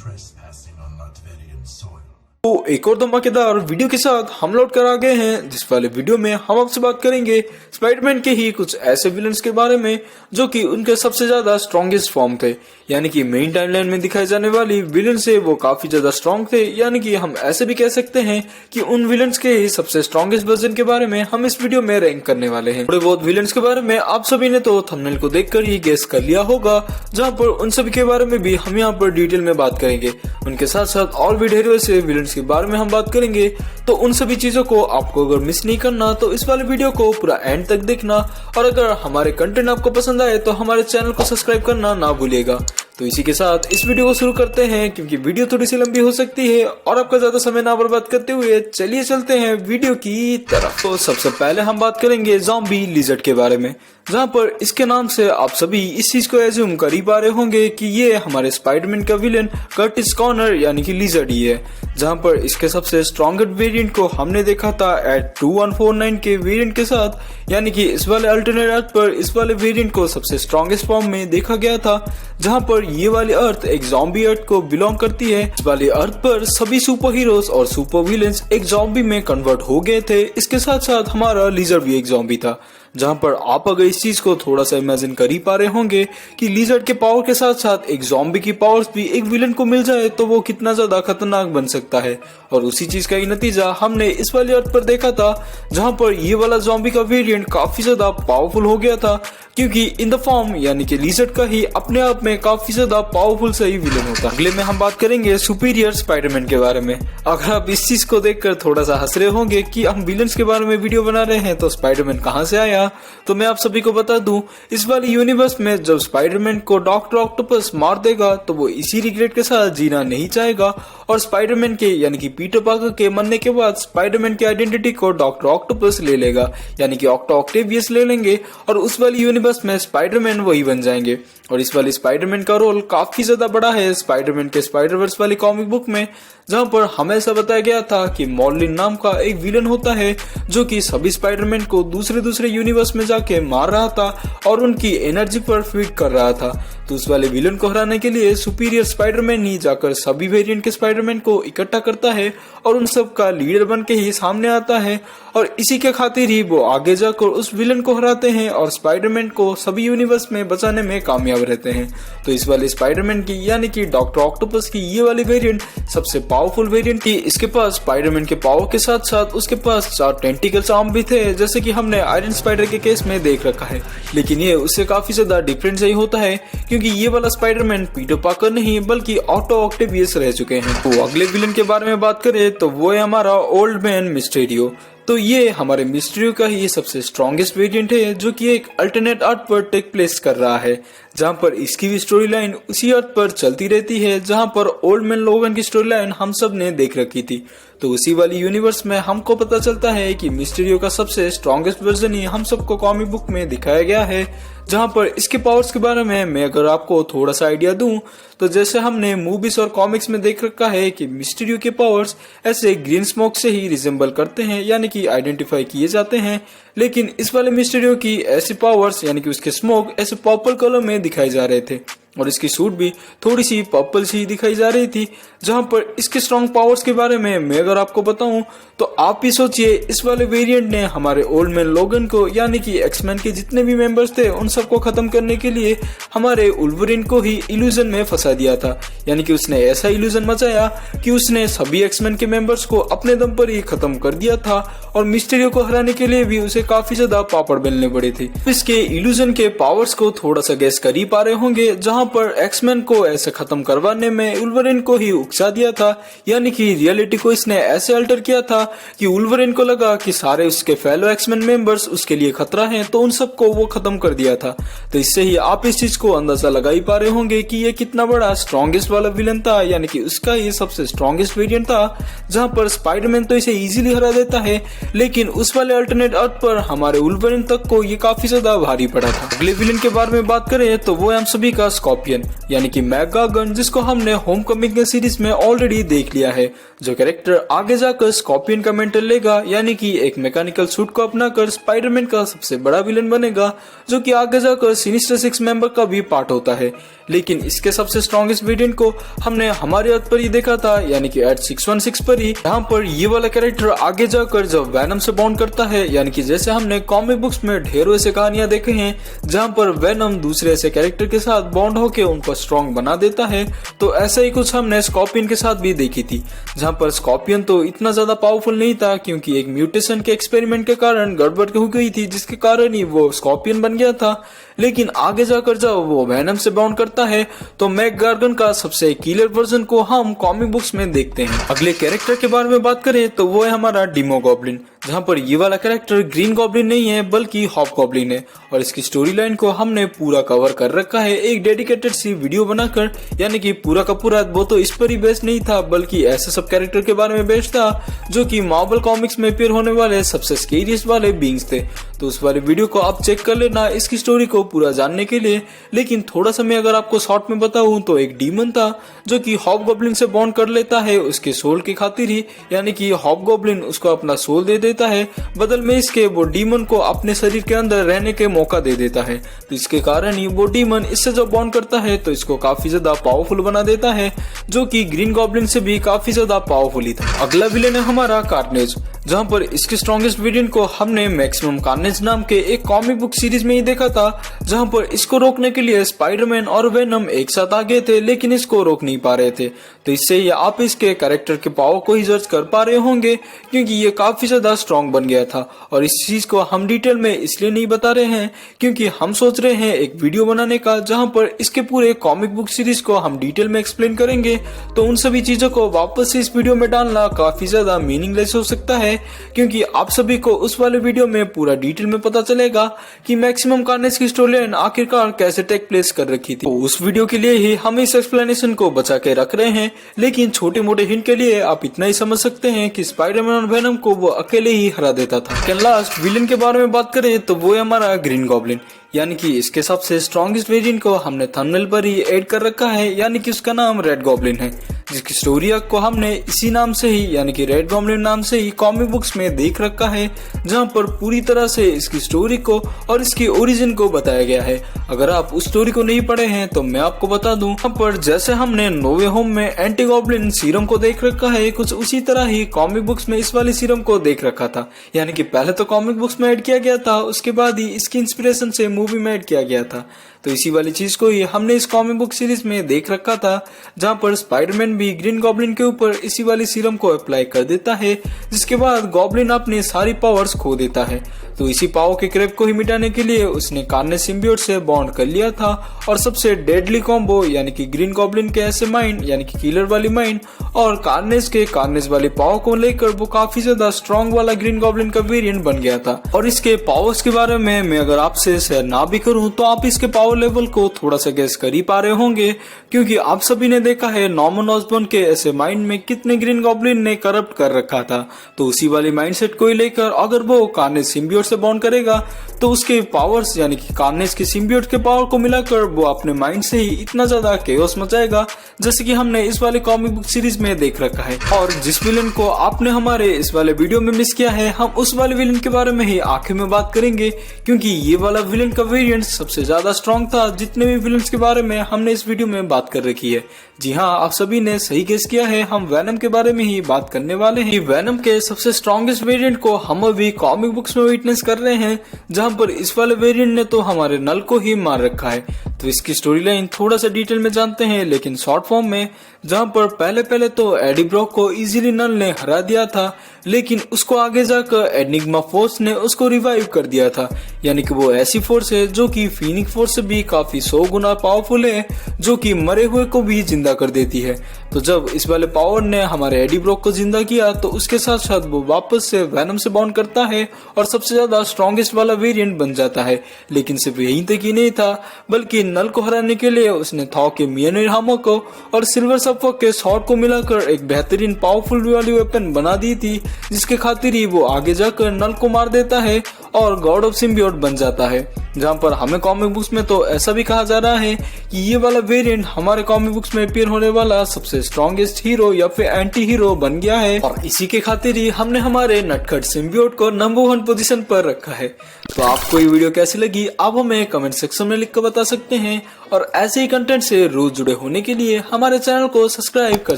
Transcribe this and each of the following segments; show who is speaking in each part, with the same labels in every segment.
Speaker 1: trespassing on Latverian soil.
Speaker 2: तो एक और धमाकेदार वीडियो के साथ हम लौट कर आ गए हैं, जिस वाले वीडियो में हम आपसे बात करेंगे स्पाइडरमैन के ही कुछ ऐसे विलन्स के बारे में जो कि उनके सबसे ज्यादा स्ट्रॉन्गेस्ट फॉर्म थे। यानी कि मेन टाइमलाइन में दिखाई जाने वाली विलन से वो काफी ज्यादा स्ट्रॉन्ग थे। यानी कि हम ऐसे भी कह सकते हैं कि उन विलन्स के ही सबसे स्ट्रॉन्गेस्ट वर्जन के बारे में हम इस वीडियो में रैंक करने वाले हैं। थोड़े बहुत विलन्स के बारे में आप सभी ने तो थंबनेल को देखकर ही गेस कर लिया होगा, जहाँ पर उन सभी के बारे में भी हम यहाँ पर डिटेल में बात करेंगे। उनके साथ साथ और भी ढेर से विलन्स के बारे में हम बात करेंगे। तो उन सभी चीजों को आपको अगर मिस नहीं करना तो इस वाले वीडियो को पूरा एंड तक देखना, और अगर हमारे कंटेंट आपको पसंद आए तो हमारे चैनल को सब्सक्राइब करना ना भूलिएगा। तो इसी के साथ इस वीडियो को शुरू करते हैं, क्योंकि वीडियो थोड़ी सी लंबी हो सकती है और आपका ज्यादा समय ना बर्बाद करते हुए चलिए चलते हैं वीडियो की तरफ। तो सबसे पहले हम बात करेंगे ज़ॉम्बी लिजर्ड के बारे में, जहाँ पर इसके नाम से आप सभी इस चीज को एज्यूम कर ही पा रहे होंगे कि ये हमारे स्पाइडरमैन का विलन कर्टिस कॉर्नर यानी कि लिजर्ड ही है। जहाँ पर इसके सबसे स्ट्रॉन्गेस्ट वेरिएंट को हमने देखा था एट 2149 के वेरिएंट के साथ, यानी कि इस वाले अल्टरनेट अर्थ पर इस वाले वेरिएंट को सबसे स्ट्रॉन्गेस्ट फॉर्म में देखा गया था। जहाँ पर ये वाली अर्थ एक ज़ॉम्बी अर्थ को बिलोंग करती है। इस वाली अर्थ पर सभी सुपर हीरोज और सुपर विलेंस एक ज़ॉम्बी में कन्वर्ट हो गए थे। इसके साथ साथ हमारा लिजर्ड भी एक ज़ॉम्बी था। जहाँ पर आप अगर इस चीज को थोड़ा सा इमेजिन कर ही पा रहे होंगे कि लिजर्ड के पावर के साथ साथ एक ज़ॉम्बी की पावर्स भी एक विलन को मिल जाए तो वो कितना ज्यादा खतरनाक बन सकता है। और उसी चीज का ही नतीजा हमने इस वाली अर्थ पर देखा था, जहाँ पर ये वाला ज़ॉम्बी का वेरिएंट काफी ज्यादा पावरफुल हो गया था, क्योंकि इन द फॉर्म यानी कि लिजर्ड का ही अपने आप में काफी ज्यादा पावरफुल सही विलन होता। अगले में हम बात करेंगे सुपीरियर स्पाइडरमैन के बारे में। अगर आप इस चीज को देखकर थोड़ा सा हंस रहे होंगे कि हम विलन्स के बारे में वीडियो बना रहे हैं तो स्पाइडरमैन कहाँ से आया, तो मैं आप सभी को बता दूं, इस वाली यूनिवर्स में जब स्पाइडरमैन को डॉक्टर ऑक्टोपस मार देगा तो वो इसी रिग्रेट के साथ जीना नहीं चाहेगा, और स्पाइडरमैन के यानी कि पीटर पार्कर के मरने के बाद स्पाइडरमैन की आइडेंटिटी को डॉक्टर ऑक्टोपस ले लेगा, यानी कि ऑक्टो ऑक्टेवियस ले लेंगे, और उस वाली यूनिवर्स में स्पाइडरमैन वही बन जाएंगे। और इस वाली स्पाइडरमैन का रोल काफी ज्यादा बड़ा है स्पाइडरमैन के स्पाइडरवर्स वाली कॉमिक बुक में, जहां पर हमें ऐसा बताया गया था कि मॉर्लिन नाम का एक विलन होता है जो कि सभी स्पाइडरमैन को दूसरे यूनिवर्स में जाके मार रहा था और उनकी एनर्जी पर फीड कर रहा था। तो उस वाले विलन को हराने के लिए सुपीरियर स्पाइडरमैन ही जाकर सभी वेरिएंट के स्पाइडरमैन को इकट्ठा करता है और उन सब का लीडर बन के ही सामने आता है, और इसी के खातिर ही वो आगे जाकर उस विलन को हराते हैं और स्पाइडरमैन को सभी यूनिवर्स में बचाने में कामयाब रहते हैं। तो इस वाले स्पाइडरमैन की यानी कि डॉक्टर ऑक्टोपस की ये वाली वेरिएंट सबसे पावरफुल वेरिएंट थी। इसके पास स्पाइडरमैन के पावर के साथ साथ उसके पास 4 टेंटिकल्स आर्म भी थे, जैसे कि हमने आयरन स्पाइडर के केस में देख रखा है। लेकिन ये उससे काफी ज्यादा डिफरेंट सही होता है, क्योंकि ये वाला स्पाइडरमैन पीटर पार्कर नहीं बल्कि ऑक्टो ऑक्टेवियस रह चुके हैं। तो अगले विलन के बारे में बात करें तो वो है हमारा ओल्ड मैन मिस्टीरियो। तो ये हमारे मिस्टीरियो का ही सबसे स्ट्रॉन्गेस्ट वेरिएंट है, जो कि एक अल्टरनेट अर्थ पर टेक प्लेस कर रहा है, जहां पर इसकी भी स्टोरी लाइन उसी अर्थ पर चलती रहती है जहां पर ओल्ड मैन लोगन की स्टोरी लाइन हम सब ने देख रखी थी। तो उसी वाली यूनिवर्स में हमको पता चलता है कि मिस्टीरियो का सबसे स्ट्रॉन्गेस्ट वर्जन ही हम सबको कॉमिक बुक में दिखाया गया है। जहां पर इसके पावर्स के बारे में मैं अगर आपको थोड़ा सा आइडिया दूं तो जैसे हमने मूवीज और कॉमिक्स में देख रखा है कि मिस्टीरियो के पावर्स ऐसे ग्रीन स्मोक से ही रिजेंबल करते हैं, यानी कि आइडेंटिफाई किए जाते हैं। लेकिन इस वाले मिस्टीरियो की ऐसी पावर्स यानी कि उसके स्मोक ऐसे पर्पल कलर में दिखाए जा रहे थे, और इसकी सूट भी थोड़ी सी पर्पल सी दिखाई जा रही थी। जहां पर इसके स्ट्रॉन्ग पावर्स के बारे में मैं अगर आपको बताऊं तो आप ही सोचिए, इस वाले वेरिएंट ने हमारे ओल्ड मैन लोगन को यानी कि एक्समैन के जितने भी मेंबर्स थे उन सबको खत्म करने के लिए हमारे वुल्वरीन को ही इल्यूजन में फंसा दिया था। यानी कि उसने ऐसा इल्यूजन मचाया कि उसने सभी एक्समैन के मेंबर्स को अपने दम पर ही खत्म कर दिया था, और मिस्टीरियो को हराने के लिए भी उसे काफी ज्यादा पापड़ बेलने पड़े थे। इसके इल्यूजन के पावर्स को थोड़ा सा गैस कर ही पा रहे होंगे, जहां पर एक्समैन को ऐसे खत्म करवाने में वुल्वरीन को ही उकसा दिया था, यानी कि रियलिटी को इसने ऐसे अल्टर किया था कि वुल्वरीन को लगा कि सारे उसके फेलो एक्समैन मेंबर्स उसके लिए खतरा हैं, तो उन सबको वो खत्म कर दिया था। तो इससे ही आप इस चीज को अंदाजा लगा ही पा रहे होंगे कि ये कितना बड़ा स्ट्रॉन्गेस्ट वाला विलन था, यानी कि उसका ये सबसे स्ट्रॉन्गेस्ट वेरिएंट था। जहां पर स्पाइडरमैन तो इसे इजीली हरा देता है, लेकिन उस वाले अल्टरनेट अर्थ पर हमारे वुल्वरीन तक को ये काफी ज्यादा भारी पड़ा था। अगले विलन के बारे में बात करें तो वो हम सभी का स्कॉर्पियन यानी कि मैक गार्गन, जिसको हमने होम कमिंग के सीरीज में ऑलरेडी देख लिया है। जो कैरेक्टर आगे जाकर स्कॉर्पियन का मेंटर लेगा, यानी कि एक मैकेनिकल सूट को अपनाकर स्पाइडरमैन का सबसे बड़ा विलन बनेगा, जो कि आगे जाकर सिनिस्टर सिक्स मेंबर का भी पार्ट होता है। लेकिन इसके सबसे स्ट्रॉन्गेस्ट वेरिएंट को हमने हमारे अर्थ पर ही देखा था, यानी कि अर्थ 616 पर ही। यहाँ पर ये वाला कैरेक्टर आगे जाकर जब वेनम से बॉन्ड करता है, यानी कि जैसे हमने कॉमिक बुक्स में ढेरों ऐसे कहानियां देखे हैं जहाँ पर वेनम दूसरे ऐसे कैरेक्टर के साथ बॉन्ड होकर उनको स्ट्रॉन्ग बना देता है, तो ऐसा ही कुछ हमने स्कॉर्पियन के साथ भी देखी थी। जहाँ पर स्कॉर्पियन तो इतना ज्यादा पावरफुल नहीं था, क्योंकि एक म्यूटेशन के एक्सपेरिमेंट के कारण गड़बड़ हो गई थी, जिसके कारण ही वो स्कॉर्पियन बन गया था। लेकिन आगे जाकर जब वो वेनम से बॉन्ड करता है तो मैक गार्गन का सबसे किलर वर्जन को हम कॉमिक बुक्स में देखते हैं। अगले कैरेक्टर के बारे में बात करें तो वो है हमारा डेमोगॉब्लिन, जहाँ पर ये वाला कैरेक्टर ग्रीन गॉब्लिन नहीं है बल्कि हॉबगॉब्लिन है, और इसकी स्टोरी लाइन को हमने पूरा कवर कर रखा है एक डेडिकेटेड सी वीडियो बनाकर। यानी कि पूरा का पूरा वो तो इस पर ही बेस्ड नहीं था, बल्कि ऐसे सब कैरेक्टर के बारे में बेस्ड था जो कि मार्वल कॉमिक्स में अपीयर होने वाले सबसे स्केरियस्ट वाले बीइंग्स थे। तो उस वाले वीडियो को आप चेक कर लेना इसकी स्टोरी को पूरा जानने के लिए। लेकिन थोड़ा सा मैं अगर आपको शॉर्ट में बताऊं तो एक डीमन था जो कि हॉबगॉब्लिन से बॉन्ड कर लेता है उसके सोल की खातिर ही, यानी कि हॉबगॉब्लिन उसको अपना सोल दे देता है, बदल में इसके वो डीमन को अपने शरीर के अंदर रहने के मौका दे देता है। तो इसके कारण ही वो डीमन इससे जब बॉन्ड करता है तो इसको काफी ज्यादा पावरफुल बना देता है, जो कि ग्रीन गॉब्लिन से भी काफी ज्यादा पावरफुल ही था। अगला विलेन है हमारा कार्नेज, जहाँ पर इसके स्ट्रॉन्गेस्ट वेरिएंट को हमने मैक्सिमम कार्नेज नाम के एक कॉमिक बुक सीरीज में ही देखा था, जहाँ पर इसको रोकने के लिए स्पाइडरमैन और वेनम एक साथ आ गए थे, लेकिन इसको रोक नहीं पा रहे थे। तो इससे ये आप इसके कैरेक्टर के पावर को ही जज कर पा रहे होंगे, क्योंकि ये काफी ज्यादा स्ट्रॉन्ग बन गया था। और इस चीज को हम डिटेल में इसलिए नहीं बता रहे हैं क्योंकि हम सोच रहे हैं एक वीडियो बनाने का जहाँ पर इसके पूरे कॉमिक बुक सीरीज को हम डिटेल में एक्सप्लेन करेंगे। तो उन सभी चीजों को वापस से इस वीडियो में डालना काफी ज्यादा मीनिंगलेस हो सकता है, क्योंकि आप सभी को उस वाले वीडियो में पूरा डिटेल में पता चलेगा कि मैक्सिमम कार्नेज की स्टोरी लाइन आखिरकार कैसे टेक प्लेस कर रखी थी। तो उस वीडियो के लिए ही हम इस एक्सप्लेनेशन को बचा के रख रहे हैं। लेकिन छोटे मोटे हिंट के लिए आप इतना ही समझ सकते हैं कि स्पाइडरमैन और वेनम को वो अकेले ही हरा देता था। लास्ट विलेन के बारे में बात करें तो वो है हमारा ग्रीन गॉब्लिन, यानी कि इसके सबसे स्ट्रॉन्गेस्ट वेरिएंट को हमने थंबनेल पर ही ऐड कर रखा है, यानी कि उसका नाम रेड गॉब्लिन है, जिसकी स्टोरी को हमने इसी नाम से ही यानी कि रेड गॉब्लिन नाम से ही कॉमिक बुक्स में देख रखा है, जहां पर पूरी तरह से इसकी स्टोरी को और इसकी ओरिजिन को बताया गया है। अगर आप उस स्टोरी को नहीं पढ़े हैं तो मैं आपको बता दूं, यहाँ पर जैसे हमने नो वे होम में एंटी गॉब्लिन सीरम को देख रखा है, कुछ उसी तरह ही कॉमिक बुक्स में इस वाले सीरम को देख रखा था। यानी कि पहले तो कॉमिक बुक्स में ऐड किया गया था, उसके बाद ही इसकी इंस्पिरेशन से मूवी में ऐड किया गया था। तो इसी वाली चीज को ही हमने इस कॉमिक बुक सीरीज में देख रखा था, जहां पर स्पाइडरमैन भी ग्रीन गॉब्लिन के ऊपर इसी वाली सीरम को अप्लाई कर देता है, जिसके बाद गॉब्लिन अपनी सारी पावर्स खो देता है। तो इसी पावर के क्रेव को ही मिटाने के लिए उसने कार्नेज सिम्बियोट से बॉन्ड कर लिया था, और सबसे डेडली कॉम्बो यानी कि ग्रीन गॉब्लिन के ऐसे माइंड यानी कि किलर वाली माइंड और कार्नेज के कार्नेज वाली पावर को लेकर वो काफी ज्यादा स्ट्रॉन्ग वाला ग्रीन गॉब्लिन का वेरिएंट बन गया था। और इसके पावर्स के बारे में मैं अगर आपसे शेयर ना भी करूं तो आप इसके पावर लेवल को थोड़ा सा गेस कर ही पा रहे होंगे, क्योंकि आप सभी ने देखा है नॉर्मन ऑसबॉर्न के ऐसे माइंड में कितने ग्रीन गॉब्लिन ने करप्ट कर रखा था। तो उसी वाली माइंडसेट को ही लेकर अगर वो कार्नेज सिम्बियोट से बॉन्ड करेगा तो उसके पावर्स यानी कि कार्नेज के सिम्बियोट के पावर को मिलाकर वो अपने माइंड से ही इतना ज्यादा केओस मचाएगा, जैसे कि हमने इस वाले कॉमिक बुक सीरीज में देख रखा है। और जिस विलन को आपने हमारे इस वाले वीडियो में मिस किया है, हम उस वाले विलन के बारे में ही आखिर में बात करेंगे, क्योंकि ये वाला विलन का वेरिएंट सबसे ज्यादा स्ट्रॉन्ग था जितने भी विलन्स के बारे में हमने इस वीडियो में बात कर रखी है। जी हाँ, आप सभी ने सही गेस किया है, हम वेनम के बारे में ही बात करने वाले हैं। वेनम के सबसे स्ट्रॉन्गेस्ट वेरिएंट को हम अभी कॉमिक बुक्स में विटनेस कर रहे हैं, जहां पर इस वाले वेरिएंट ने तो हमारे नल को ही मार रखा है। तो इसकी स्टोरी लाइन थोड़ा सा डिटेल में जानते हैं, लेकिन शॉर्ट फॉर्म में, जहां पर पहले तो एडी ब्रॉक को इजीली नल ने हरा दिया था, लेकिन उसको आगे जाकर एनिग्मा फोर्स ने उसको रिवाइव कर दिया था। यानी कि वो ऐसी फोर्स है जो कि फीनिक्स फोर्स से भी काफी 100 गुना पावरफुल है, जो कि मरे हुए को भी जिंदा कर देती है। तो जब इस वाले पावर ने हमारे एडी ब्रॉक को जिंदा किया तो उसके साथ साथ वो वापस से वेनम से बॉन्ड करता है और सबसे ज्यादा स्ट्रॉन्गेस्ट वाला वेरिएंट बन जाता है। लेकिन सिर्फ यहीं तक ही नहीं था, बल्कि नल को हराने के लिए उसने थॉर के मियोनिर हैमर को और सिल्वर सफर के शॉर्ट को मिलाकर एक बेहतरीन पावरफुल वाली वेपन बना दी थी, जिसके खातिर ही वो आगे जाकर नल को मार देता है और गॉड ऑफ सिम्बियोट बन जाता है। जहां पर हमें कॉमिक बुक्स में तो तो ऐसा भी कहा जा रहा है कि ये वाला वेरिएंट हमारे कॉमिक बुक्स में अपीयर होने वाला सबसे स्ट्रॉन्गेस्ट हीरो या फिर एंटी हीरो बन गया है और इसी के खातिर ही हमने हमारे नटखट सिम्बियोट को नंबर 1 पोजीशन पर रखा है। तो आपको ये वीडियो कैसी लगी आप हमें कमेंट सेक्शन में लिख कर बता सकते हैं और ऐसे ही कंटेंट से रोज जुड़े होने के लिए हमारे चैनल को सब्सक्राइब कर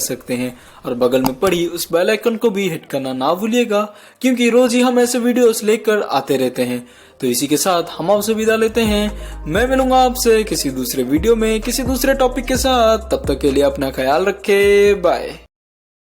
Speaker 2: सकते हैं और बगल में पड़ी उस बेल आइकन को भी हिट करना ना भूलिएगा, क्योंकि रोज ही हम ऐसे वीडियोस लेकर आते रहते हैं। तो इसी के साथ हम आपसे विदा लेते हैं। मैं मिलूंगा आपसे किसी दूसरे वीडियो में किसी दूसरे टॉपिक के साथ। तब तक के लिए अपना ख्याल रखें। बाय।